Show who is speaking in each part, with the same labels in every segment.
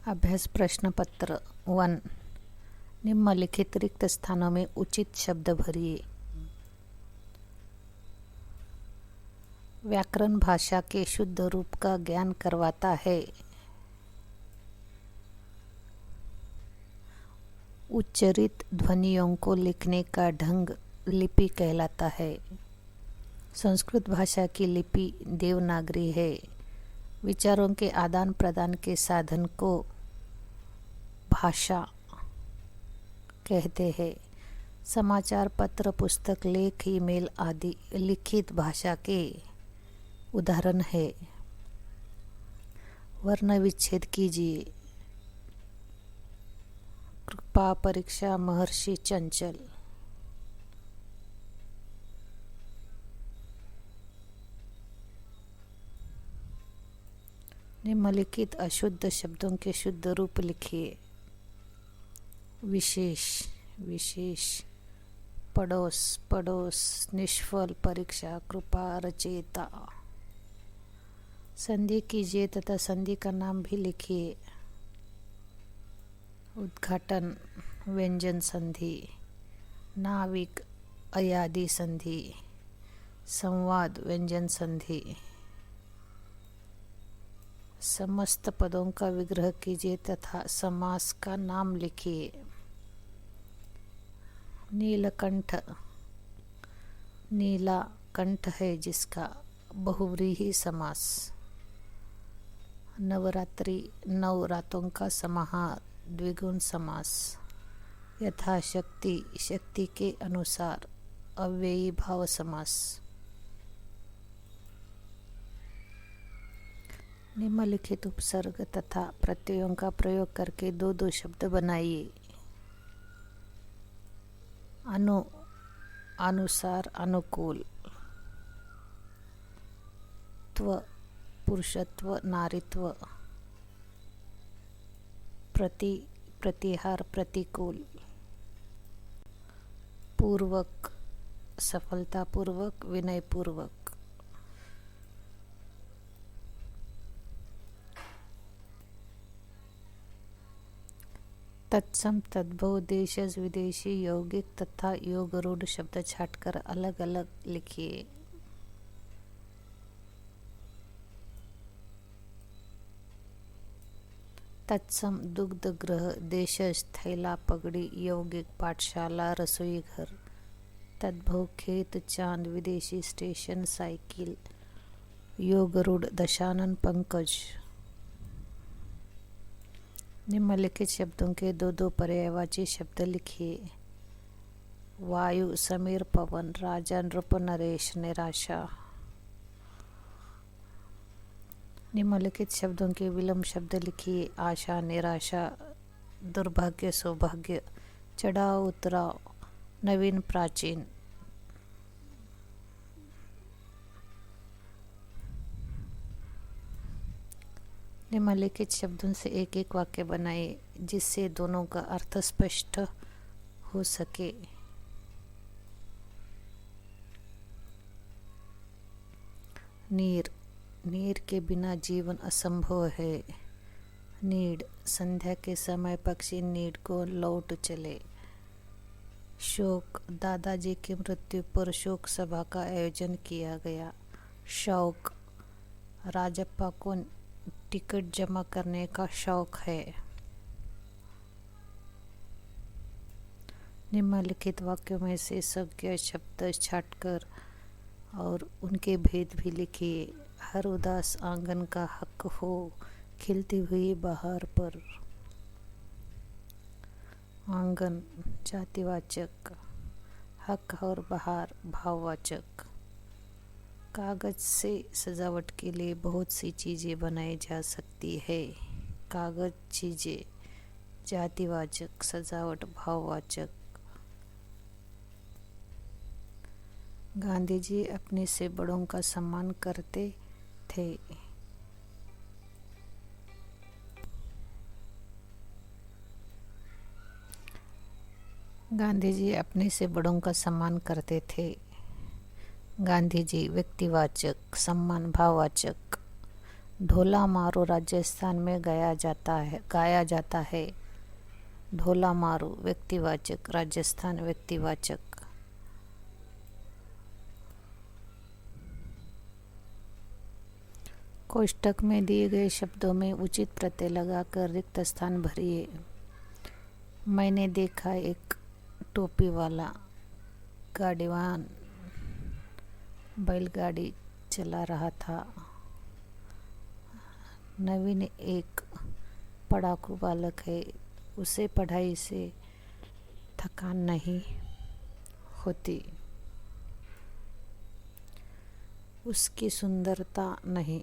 Speaker 1: अभ्यास प्रश्न पत्र 1। निम्नलिखित रिक्त स्थानों में उचित शब्द भरिए। व्याकरण भाषा के शुद्ध रूप का ज्ञान करवाता है। उच्चरित ध्वनियों को लिखने का ढंग लिपि कहलाता है। संस्कृत भाषा की लिपि देवनागरी है। विचारों के आदान प्रदान के साधन को भाषा कहते हैं। समाचार पत्र, पुस्तक, लेख, ईमेल आदि लिखित भाषा के उदाहरण है। वर्ण विच्छेद कीजिए। कृपा परीक्षा महर्षि चंचल। निम्नलिखित अशुद्ध शब्दों के शुद्ध रूप लिखिए। विशेष, विशेष, पड़ोस, पड़ोस, निष्फल, परीक्षा, कृपा, रचयिता। संधि कीजिए तथा संधि का नाम भी लिखिए। उद्घाटन, व्यंजन संधि। नाविक, अयादि संधि। संवाद, व्यंजन संधि। समस्त पदों का विग्रह कीजिए तथा समास का नाम लिखिए। नीलकंठ, नीला कंठ है जिसका बहुव्रीहि समास। नवरात्रि, नव रातों का समाहार, द्विगुण समास। यथाशक्ति, शक्ति के अनुसार, अव्ययी भाव समास। निम्नलिखित उपसर्ग तथा प्रत्ययों का प्रयोग करके दो दो शब्द बनाइए। अनु, अनुसार, अनुकूल। त्व, पुरुषत्व, नारीत्व। प्रति, प्रतिहार, प्रतिकूल। पूर्वक, सफलतापूर्वक, विनयपूर्वक। तत्सम, तद्भव, देशज, विदेशी, यौगिक तथा योगरूढ़ शब्द छांटकर अलग अलग लिखिए। तत्सम, दुग्ध गृह, देशज, थैला, पगड़ी, यौगिक, पाठशाला, रसोई घर। तद्भव, खेत, चांद, विदेशी, स्टेशन, साइकिल, योगरूढ़, दशानन, पंकज। निम्नलिखित शब्दों के दो दो पर्यायवाची शब्द लिखिए। वायु, समीर, पवन, राजा, नृप, नरेश, निराशा। निम्नलिखित शब्दों के विलोम शब्द लिखिए। आशा, निराशा, दुर्भाग्य, सौभाग्य, चढ़ाव, उतराव, नवीन, प्राचीन। निम्नलिखित शब्दों से एक एक वाक्य बनाए जिससे दोनों का अर्थ स्पष्ट हो सके। नीर, नीर के बिना जीवन असंभव है। नीड, संध्या के समय पक्षी नीड को लौट चले। शोक, दादाजी की मृत्यु पर शोक सभा का आयोजन किया गया। शौक, राजप्पा को टिकट जमा करने का शौक है। निम्नलिखित वाक्यों में से संज्ञा शब्द छांटकर और उनके भेद भी लिखिए। हर उदास आंगन का हक हो खिलती हुई बहार पर। आंगन, जातिवाचक। हक और बहार, भाववाचक। कागज से सजावट के लिए बहुत सी चीज़ें बनाई जा सकती है। कागज, चीज़ें, जातिवाचक, सजावट, भाववाचक। गांधी जी अपने से बड़ों का सम्मान करते थे। गांधी जी अपने से बड़ों का सम्मान करते थे। गांधी जी, व्यक्तिवाचक, सम्मान, भाववाचक। ढोला मारू राजस्थान में गाया जाता है। ढोला मारू व्यक्तिवाचक, राजस्थान व्यक्तिवाचक। कोष्ठक में दिए गए शब्दों में उचित प्रत्यय लगाकर रिक्त स्थान भरिए। मैंने देखा एक टोपी वाला गाड़ीवान बैलगाड़ी चला रहा था। नवीन एक पढ़ाकू बालक है, उसे पढ़ाई से थकान नहीं होती। उसकी सुंदरता नहीं,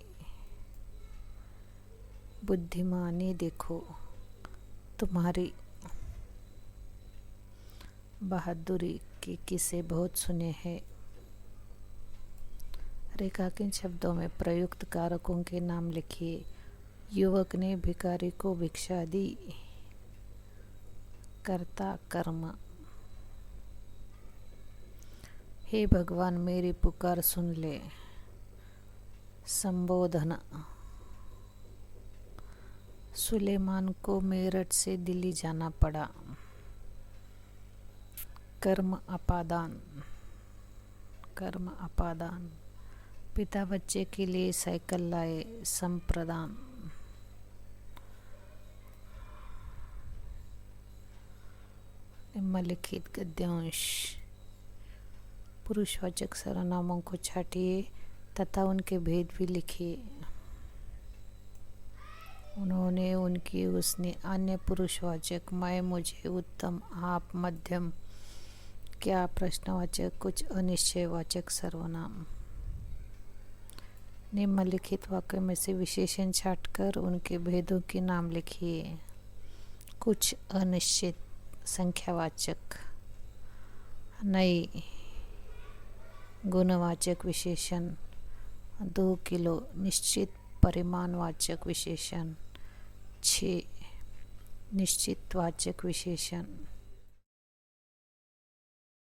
Speaker 1: बुद्धिमानी देखो। तुम्हारी बहादुरी के किस्से बहुत सुने हैं। रेखांकित शब्दों में प्रयुक्त कारकों के नाम लिखिए। युवक ने भिखारी को भिक्षा दी। कर्ता कर्म। हे भगवान मेरी पुकार सुन ले। संबोधन। सुलेमान को मेरठ से दिल्ली जाना पड़ा। कर्म अपादान। कर्म अपादान। पिता बच्चे के लिए साइकिल लाए। संप्रदान। निम्नलिखित गद्यांश पुरुषवाचक सर्वनामों को छांटिए तथा उनके भेद भी लिखिए। उन्होंने, उनकी, उसने, अन्य पुरुषवाचक, मैं, मुझे, उत्तम, आप, मध्यम, क्या, प्रश्नवाचक, कुछ अनिश्चयवाचक सर्वनाम। निम्नलिखित वाक्य में से विशेषण छांटकर उनके भेदों के नाम लिखिए। कुछ अनिश्चित संख्यावाचक, नई गुणवाचक विशेषण, 2 किलो, निश्चित परिमाणवाचक विशेषण, 6 निश्चितवाचक विशेषण।